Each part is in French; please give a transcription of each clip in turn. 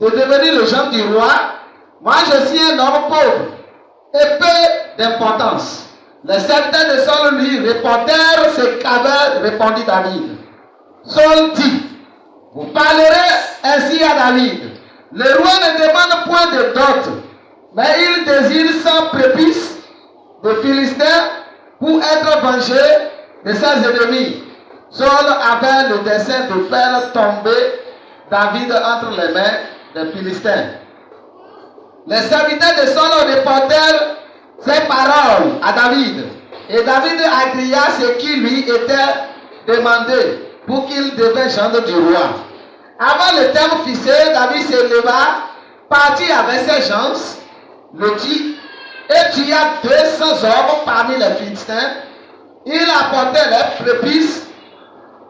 de devenir le genre du roi. Moi, je suis un homme pauvre et peu d'importance. Les serviteurs de Saul lui répondèrent ce qu'avait répondu David. Saul dit, vous parlerez ainsi à David. Le roi ne demande point de dot, mais il désire 100 prépuces de Philistins pour être vengé de ses ennemis. Saul avait le dessein de faire tomber David entre les mains des Philistins. Les serviteurs de Saul répondèrent ces paroles à David. Et David agrégea ce qui lui était demandé pour qu'il devienne gendre du roi. Avant le terme fixé, David se leva, partit avec ses gens, le dit, et tua 200 hommes parmi les Philistins. Il apportait les prépuces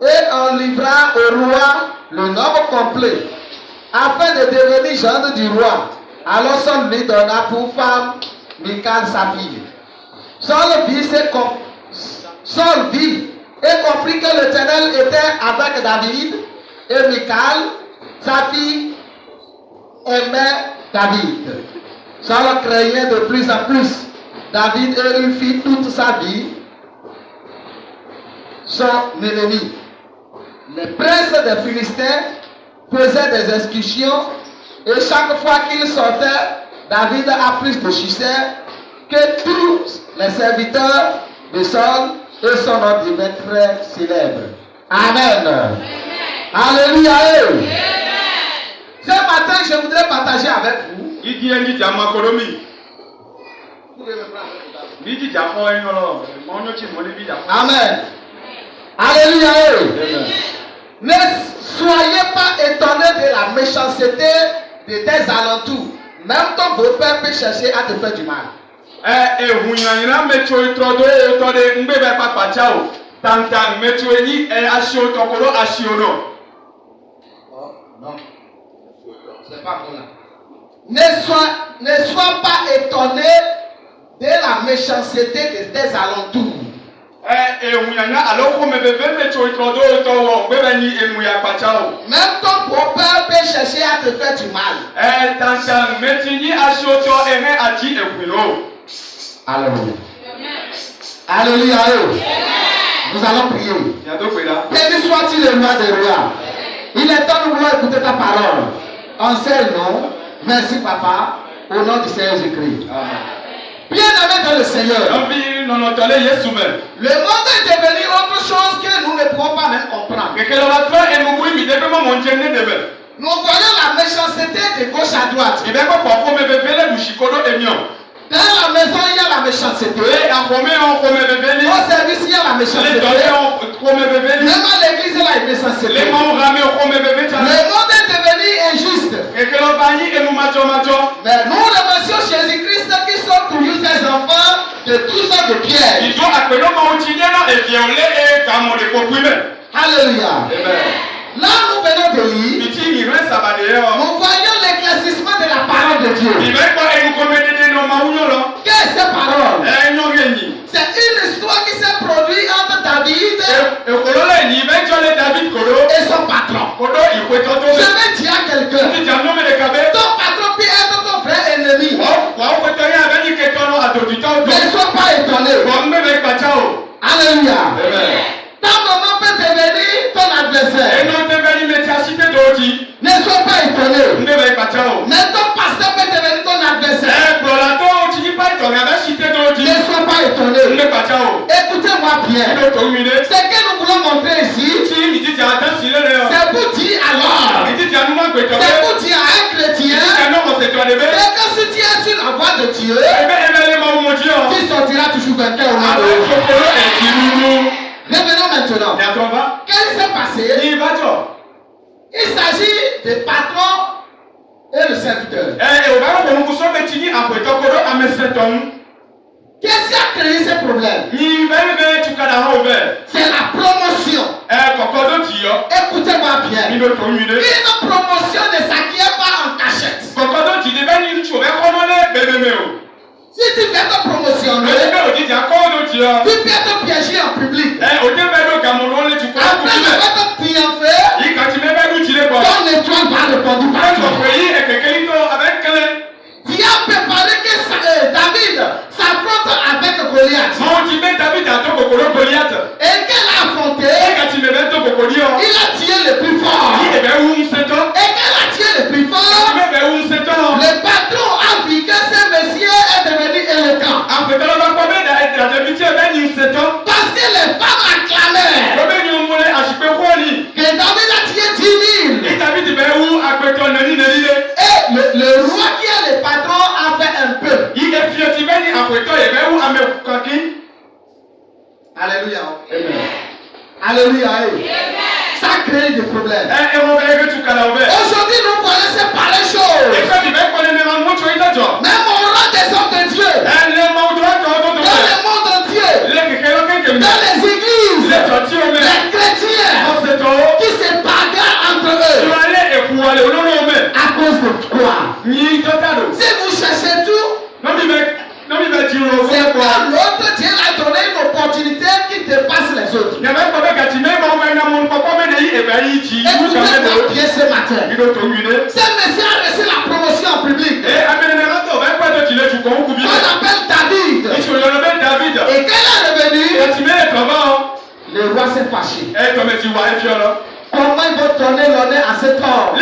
et en livra au roi le nombre complet, afin de devenir gendre du roi. Alors Saul lui donna pour femme Michal sa fille. Saul vit et comprit que l'Éternel était avec David, et Michal, sa fille, aimait David. Saul craignait de plus en plus David et il fit toute sa vie son ennemi. Les princes des Philistins faisaient des excursions et chaque fois qu'il sortait, David a plus de succès que tous les serviteurs de Saul et son nom devint très célèbre. Amen. Amen. Alléluia. Amen. Ce matin, je voudrais partager avec vous. Amen. Alléluia. Amen. Ne soyez pas étonnés de la méchanceté de tes alentours. Même ton beau-père peut chercher à te faire du mal. Non. C'est pas bon là. Ne sois pas étonné de la méchanceté de tes alentours. Même ton beau-père peut chercher à te faire du mal. Alléluia. Alléluia. Nous allons prier. Béni soit-il le roi des rois. Il est temps de vouloir écouter ta parole. En seul nom, merci papa, au nom du Seigneur Jésus-Christ. Bien-aimé dans le Seigneur. Le monde est devenu autre chose que nous ne pouvons pas même comprendre. Nous voyons la méchanceté de gauche à droite. Dans la maison, il y a la méchanceté. Au service, il y a la méchanceté. Même à l'église, il y a la méchanceté. Le monde est devenu injuste. Mais nous remercions Jésus-Christ qui sauve toujours ses enfants de toutes sortes de pièges. Alléluia. Là, nous venons de lire. Nous voyons l'éclaircissement de la parole de Dieu. Qu'est-ce que cette parole? C'est une histoire qui s'est produite entre David et son patron. Je vais dire à quelqu'un, ton patron peut être ton vrai ennemi. Ne sois pas étonné. Alléluia. Ta maman peut devenir ton adversaire. Ne sois pas étonné. Mais ton pasteur peut devenir ton adversaire. Ne sois pas étonné. Écoutez-moi bien. Ce que nous voulons montrer ici, c'est pour dire alors. C'est pour dire à un chrétien que si tu es sur la voie de Dieu, tu sortiras toujours vainqueur au nom de Dieu. Revenons maintenant. Qu'est-ce qui s'est passé? Il s'agit des patrons et le serviteur. Qu'est-ce qui a créé ce problème? C'est la promotion. Écoutez-moi bien. Une promotion ne s'acquiert pas en cachette. Si tu fais ta promotion, tu peux être piégé en public. Après de triompher, ton étoile va répondre partout. le roi qui est le patron a fait un peu. Alléluia. Amen. Alléluia. Ça crée des problèmes. Aujourd'hui, nous connaissons pas les choses. Même au rang des hommes de Dieu, dans le monde entier, dans les églises, les chrétiens qui se bagarrent entre eux. À cause de quoi? Si vous cherchez tout, c'est quoi l'autre? Dieu a donné une opportunité qui dépasse les autres. Écoutez-moi bien ce matin. Ce monsieur a reçu la promotion en public. On appelle David. Et quand il est revenu, le roi s'est fâché. Comment il va donner l'honneur à cet homme, à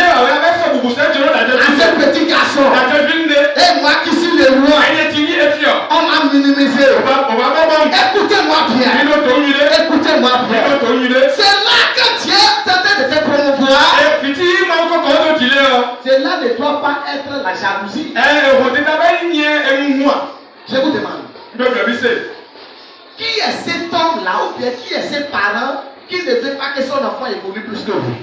ce petit garçon? Et moi qui suis le roi, on m'a minimisé. Écoutez-moi bien. Écoutez-moi bien. C'est là que Dieu tentait de te promouvoir. Cela ne doit pas être la jalousie. Je vous demande. Qui est cet homme-là ou bien qui est ses parents qui ne veut pas que son enfant évolue plus que vous?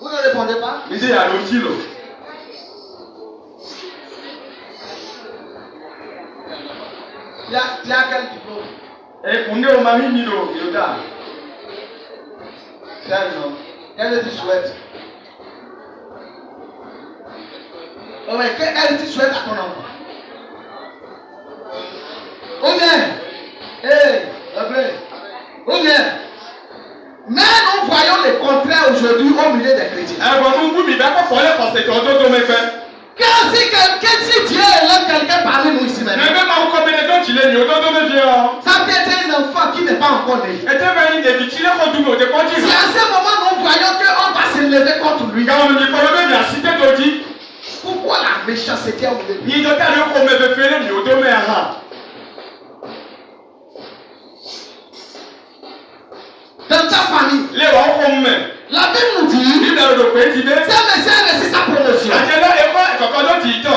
Vous ne répondez pas? Tu as quel diplôme? C'est un homme. Qu'est-ce que tu souhaites? Oh mais qu'est-ce que tu souhaites à ton enfant? Ou bien, ou bien, mais nous voyons le contraire aujourd'hui au milieu des chrétiens. Car si Dieu est là, quelqu'un parmi nous ici maintenant, ça peut être un enfant qui n'est pas encore né. Si à ce moment nous voyons qu'on va se lever contre lui, pourquoi la méchanceté au début? Dans ta famille, la Bible nous dit, ce monsieur a reçu sa promotion. Et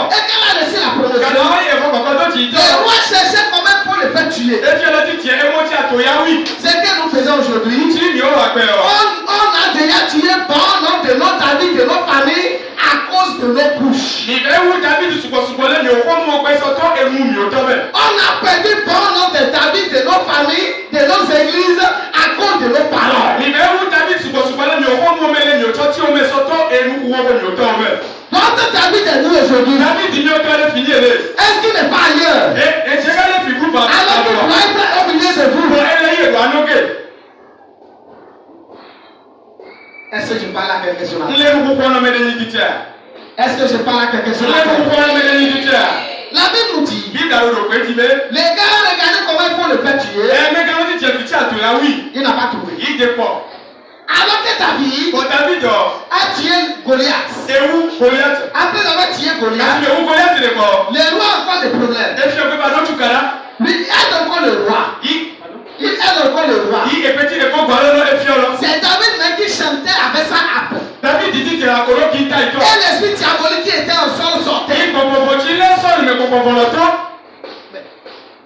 quand il a reçu la promotion, le roi cherchait comment pour le faire tuer. Ce que nous faisons aujourd'hui, on a déjà tué bon nombre de nos amis, de nos familles à cause de nos bouches. On a perdu bon nombre de amis, de nos familles, de nos églises à cause de nos paroles. Votre David est nous aujourd'hui. Est-ce qu'il n'est pas ailleurs? Alors qu'il doit être au milieu de vous. Est-ce que je parle à quelqu'un sur la table? Est-ce que je parle à quelqu'un sur la table? La Bible nous dit, les gars, regardez comment il faut le faire tuer. Il n'a pas trouvé. Alors que David a tué Goliath. Après avoir tué Goliath, le roi a encore des problèmes. Lui aide encore le roi. Il aide encore le roi. C'est David même qui chantait avec sa harpe. Et l'esprit diabolique qui était en sol sortait.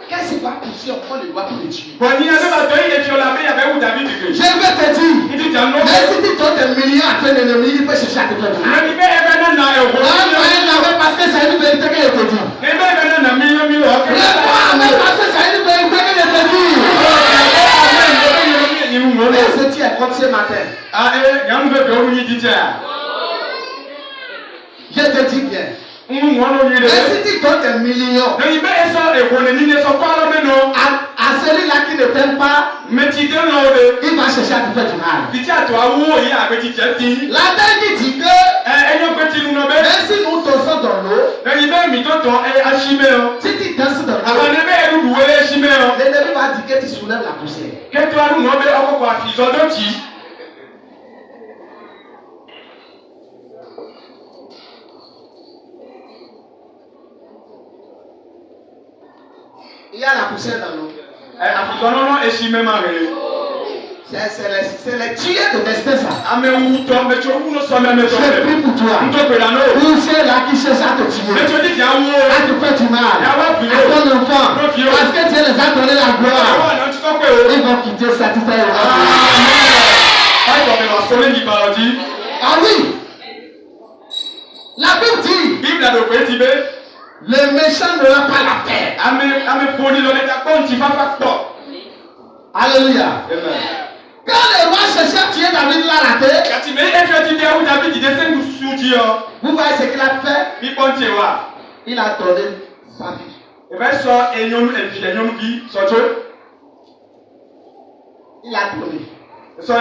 Qu'est-ce qu'il va pousser encore le roi pour le tuer? Je vais te dire, même si tu donnes des millions à ton ennemi, il peut chercher à te faire du mal. Parce que c'est une vérité qu'il te dit. Parce que c'est une vérité qu'il te dit. Est-ce que tu es contre ce matin? Je te dis bien. Mais si tu donnes des millions à celui-là qui ne t'aime pas, il va chercher à te faire du mal. La Bible dit que même si nous dansons dans l'eau, si tu danses dans l'eau, l'ennemi va dire que tu soulèves la poussière. Il y a la poussière dans l'eau. C'est les tuyaux de destin ça. J'ai pris pour toi. Tous ceux-là qui cherchent à te tuer, à te faire du mal, à ton enfant, parce que Dieu les a donné la gloire, ils vont quitter cette terre. Ah oui. La Bible dit, le méchant n'aura pas la paix. Alléluia. Quand le roi cherchait à tuer David, il a raté. Vous voyez ce qu'il a fait? Il a donné sa vie. Il a donné. Ce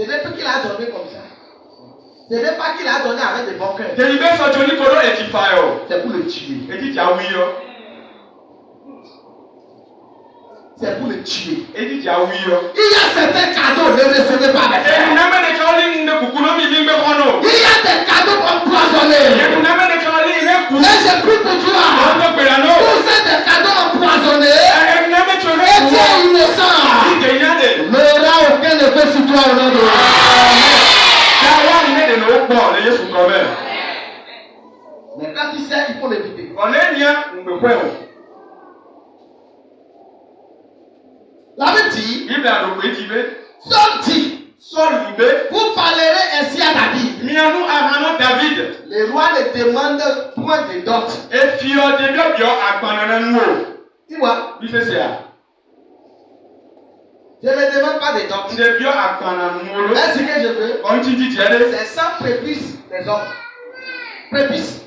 n'est pas qu'il a donné comme ça. Ce n'est pas qu'il a donné avec des bons cœurs. C'est pour le tuer. C'est pour le tuer. Il y a certains cadeaux, ne recevez pas avec ça. Il y a des cadeaux empoisonnés. Mais j'ai pris pour toi. Tous ces cadeaux empoisonnés. Et tu es innocent. Il n'y aura aucun effet sur toi au nom de Jésus. Mais quand tu sais, il faut l'éviter. La Bible dit, Saul dit, vous parlerez ainsi à David. Le roi ne demande point de dot. Tu vois? Je ne demande pas de dot. Est-ce que je veux? C'est 100 prépuces des hommes. Prépuces.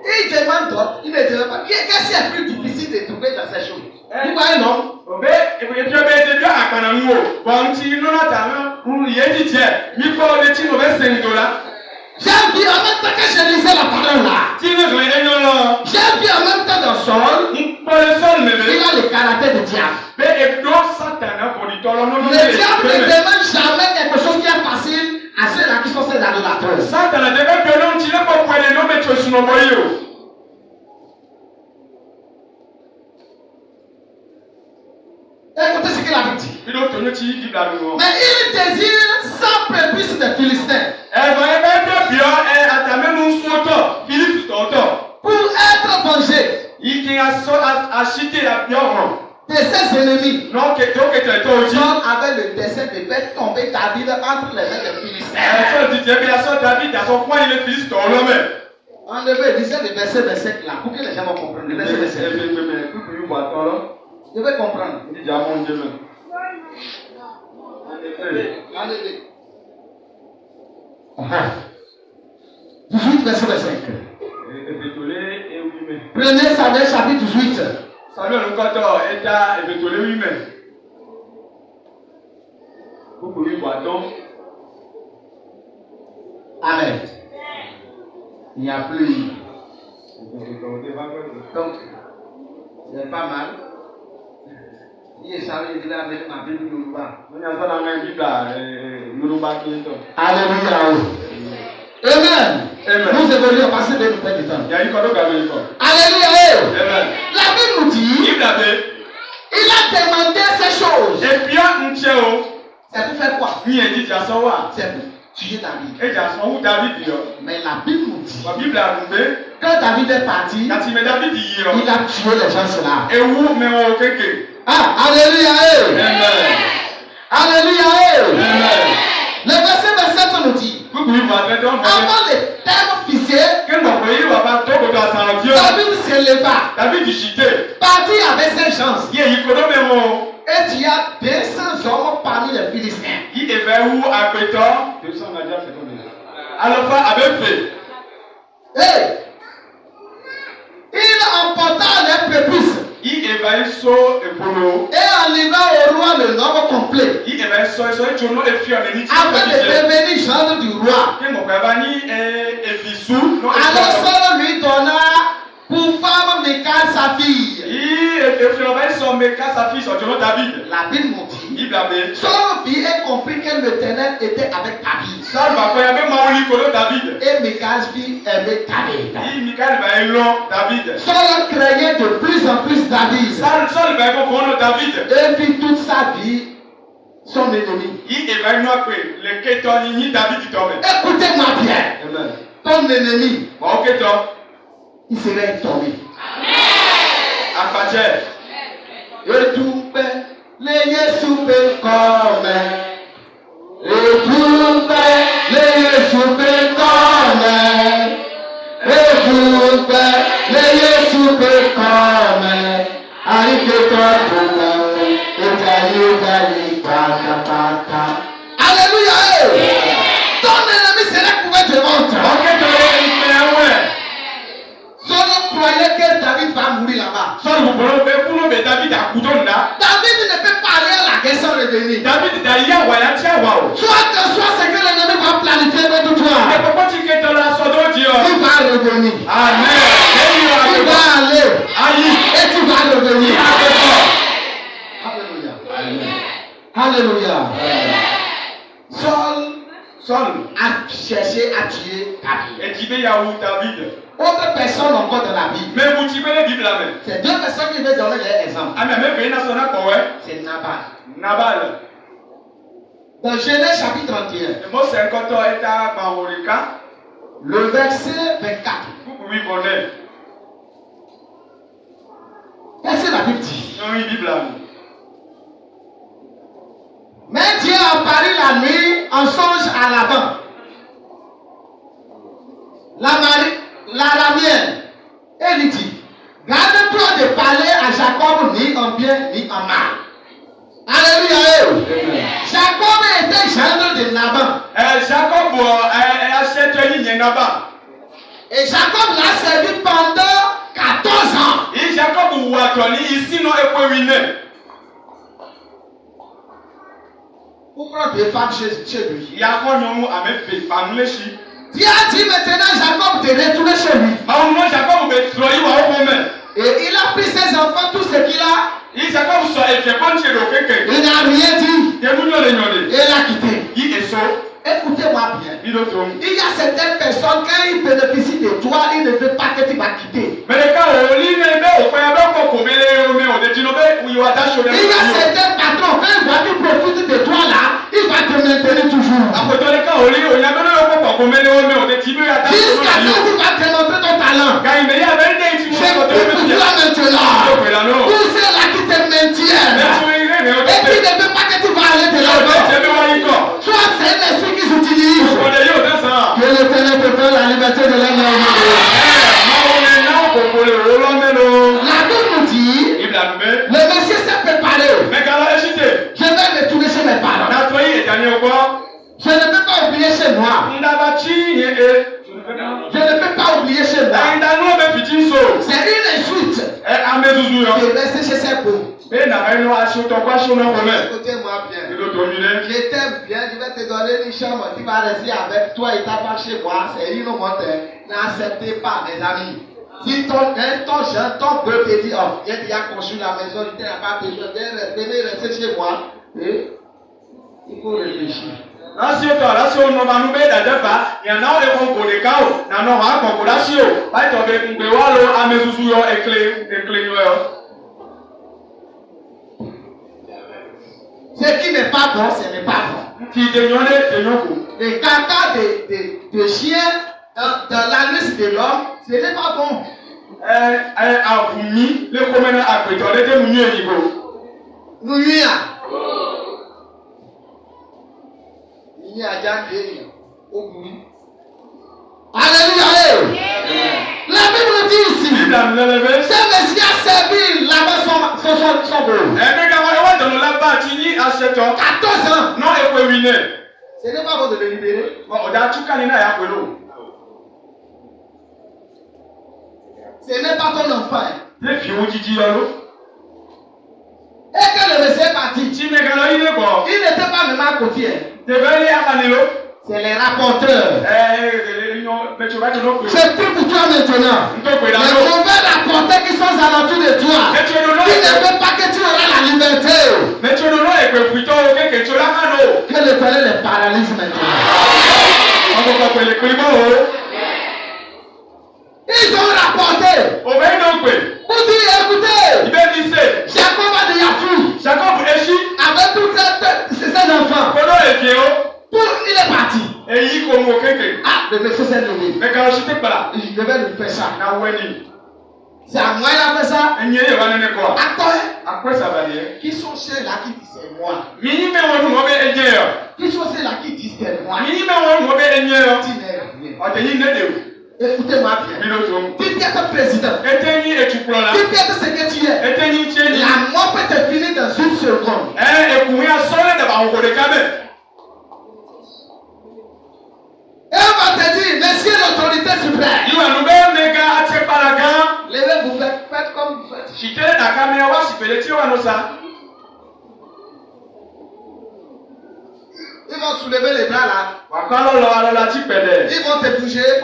Il demande d'autres, il ne demande pas. Qu'est-ce qui est plus difficile de trouver dans ces choses? Vous voyez, non? J'ai vu en même temps que je lisais la parole là. J'ai vu en même temps dans Saul, il a le caractère de diable. Le diable ne demande jamais quelque chose qui est facile à ceux-là qui sont ses adorateurs. Écoutez ce qu'il avait dit. Mais il désire 100 prépuces des Philistins. Pour être vengé de ses ennemis. Saul avait le dessein de faire tomber David entre les mains des Philistins. Enlevez, lisez le verset là pour que les gens vont comprendre. Le verset. Je vais comprendre. Enlevez. 18 verset 5. Prenez Samuel chapitre 18. Amen. Il n'y a plus. Donc, c'est pas mal. Il est chargé de la mettre ma Bible Yoruba. Alléluia. Amen. Nous évoluons passer de nous du temps. Alléluia. La Bible nous dit, il a demandé ces choses. C'est pour faire quoi? C'est pour tuer David. Mais la Bible nous dit, quand David est parti, il a tué les gens là. Ah, alléluia. Alléluia. Le verset 27 nous dit, avant le terme fixé, David se leva, partit avec ses gens. Et tu as 200 hommes parmi les Philistins. Hey! Il emporta les prépuces. Et enleva au roi le nombre complet. Afin de devenir gendre du roi. Alors Saul lui donna pour femme Michal sa fille. La Bible nous dit, Saul vit et comprit que l'Éternel était avec David. Et Michal fit aimer David. Saul craignait de plus en plus David. Et fit toute sa vie son ennemi. Écoutez-moi bien. Ton ennemi, il serait tombé. Et tout fait, les Yessoupé comme. Et tout fait, les Yessoupé comme. Et tout fait, les Yessoupé comme. Aïe que toi, alléluia. Ton ennemi serait couvert de honte. Saul croyait que David va mourir là-bas. David ne peut pas aller à la guerre sans revenir. Soit ce que l'ennemi va planifier contre toi. Tu vas revenir. Amen. Tu vas aller. Et tu vas revenir. Alléluia. Saul a cherché à tuer David. Autre personne encore dans la Bible. C'est deux personnes qui veulent donner leur exemple. C'est Nabal. Dans Genèse chapitre 31, le verset 24. Qu'est-ce que la Bible dit? Mais Dieu apparut la nuit en songe à Laban, l'Araméenne, et lui dit: garde-toi de parler à Jacob ni en bien ni en mal. Alléluia. Jacob était gendre de Laban. Et Jacob l'a servi pendant 14 ans. Pour prendre des femmes chez lui. Dieu a dit maintenant à Jacob de retourner chez lui. Et il a pris ses enfants, tout ce qu'il a. Il n'a rien dit. Il a quitté. Écoutez-moi bien. Il y a certaines personnes, quand ils bénéficient de toi, ils ne veulent pas que tu vas quitter. Il y a certains patrons, quand ils voient qu'ils profitent de toi là, il va te maintenir toujours. Jusqu'à ce que tu vas te montrer ton talent. Je prie pour toi maintenant. Tous ceux-là qui te maintiennent et qui ne veulent pas que tu vas aller de l'avant. Soit c'est un esprit qui s'utilise. Que l'Éternel te donne la liberté de l'homme. La Bible nous dit, le monsieur s'est préparé. Je vais retourner chez mes parents. Je ne peux pas oublier chez moi. Je ne peux pas oublier chez moi. C'est une insulte de rester chez ses pauvres. Écoutez-moi bien. Je t'aime bien, je vais te donner une chambre. Tu vas rester avec toi et ta femme chez moi. C'est une honte. N'acceptez pas, mes amis. Si ton jeune, ton peuple te dit: oh, j'ai déjà construit la maison, tu n'as pas besoin de venir rester chez moi. Et il faut réfléchir. Ce qui n'est pas bon, ce n'est pas bon. Les caca de chiens dans la liste de l'homme, ce n'est pas bon. Alléluia. La Bible dit ici, ce monsieur a servi là-bas son beau. 14 ans. Ce n'est pas bon de le libérer. Ce n'est pas ton enfant. Et que le monsieur est parti, il n'était pas même à côté. C'est les rapporteurs. C'est tout pour toi maintenant. Les mauvais rapporteurs qui sont alentours de toi, qui ne veulent pas que tu auras la liberté. Que l'Éternel les paralyse maintenant. Ils ont rapporté. Pour dire, écoutez, Jacob a déjà fui. Avec tous ses enfants. Il est parti. Ah, le monsieur s'est levé. Je devais lui faire ça. C'est à moi il a fait ça. Attends, qui sont ceux-là qui disent c'est moi? Qui sont ceux-là qui disent c'est moi? Écoutez-moi bien. Qui est ton président? Qui est ce que tu es? La mort peut te finir dans une seconde. Et on va te dire, monsieur l'autorité suprême. Levez-vous, faites comme vous faites. Ils vont soulever les bras là. Ils vont te bouger. Il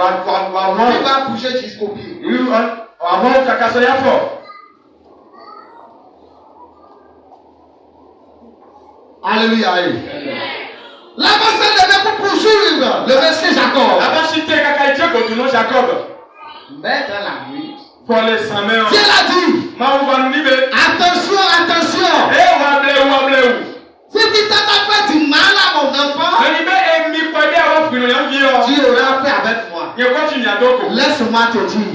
va bouger jusqu'au pied. Alléluia. Là-bas, c'est levé pour poursuivre le monsieur Jacob. Mais dans la nuit, Dieu l'a dit. Attention, attention. Si tu t'as pas fait du mal à mon enfant, Dieu aura fait avec moi. Laisse-moi te dire.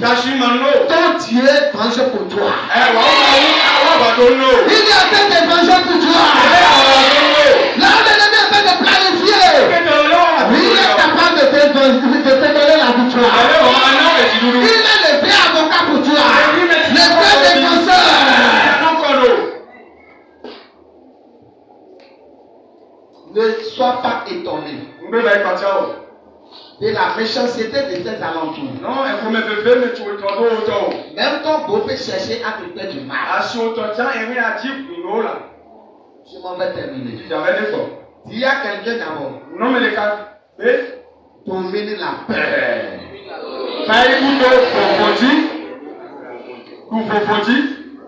Ton Dieu venge pour toi. Il est en train de venger pour toi. Là, l'ennemi est en train de planifier. Il est capable de te donner la victoire. Il est le vrai avocat pour toi. Le vrai défenseur. Ne sois pas étonné de la méchanceté de tes alentours. Même ton beau peut chercher à te faire du mal. Je m'en vais terminer. Il y a quelqu'un d'abord. Dominer la paix.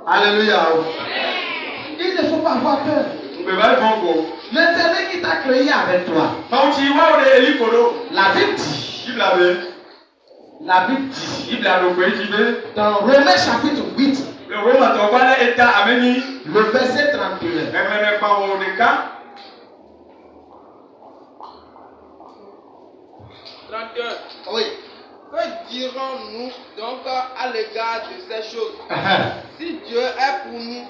Alléluia. Il ne faut pas avoir peur. L'Éternel qui t'a créé avec toi. La Bible dit dans Romains chapitre 8, le verset 31. 32. Oui. Que dirons-nous donc à l'égard de ces choses? Si Dieu est pour nous,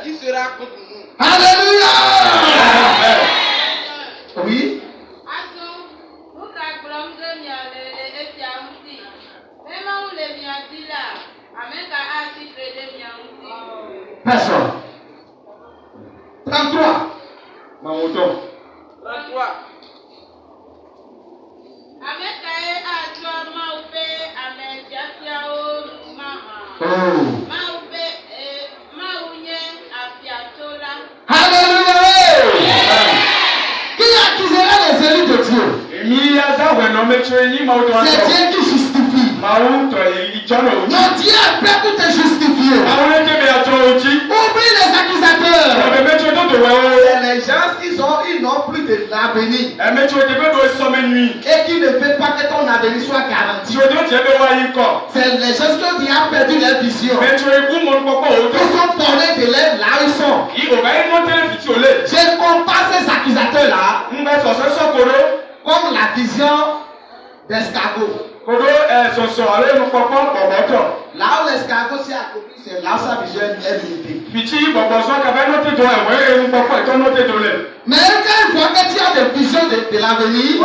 qui sera contre nous? Alléluia! Oui. Personne. 33. 33. Alléluia! Qui accusera les élus de Dieu? C'est Dieu qui justifie. Non, Dieu est prêt pour te justifier. Oublie les accusateurs. C'est les gens qui n'ont plus de l'avenir. Et qui ne veulent pas que ton avenir soit garanti. C'est les gens qui ont déjà perdu leur vision. Ils sont tournés de là où ils sont. Je compare ces accusateurs-là comme la vision d'escargot. Là où l'escargot s'est accompli, c'est là où sa vision est limitée. Mais quand ils voient que tu as des visions de l'avenir, ils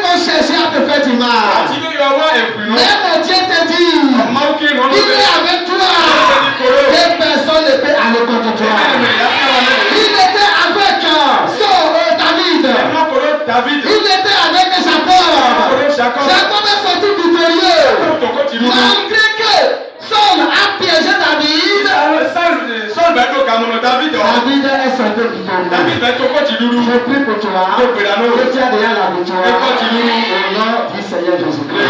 vont chercher à te faire du mal. Mais mon Dieu te dit, il est avec toi. Et personne ne peut aller contre toi. Il était avec David. Il était avec Jacob. Jacob est sorti victorieux. Malgré que Saul a piégé David. David est sorti victorieux. Je prie pour toi. Que tu as déjà la victoire. Au nom du Seigneur Jésus-Christ.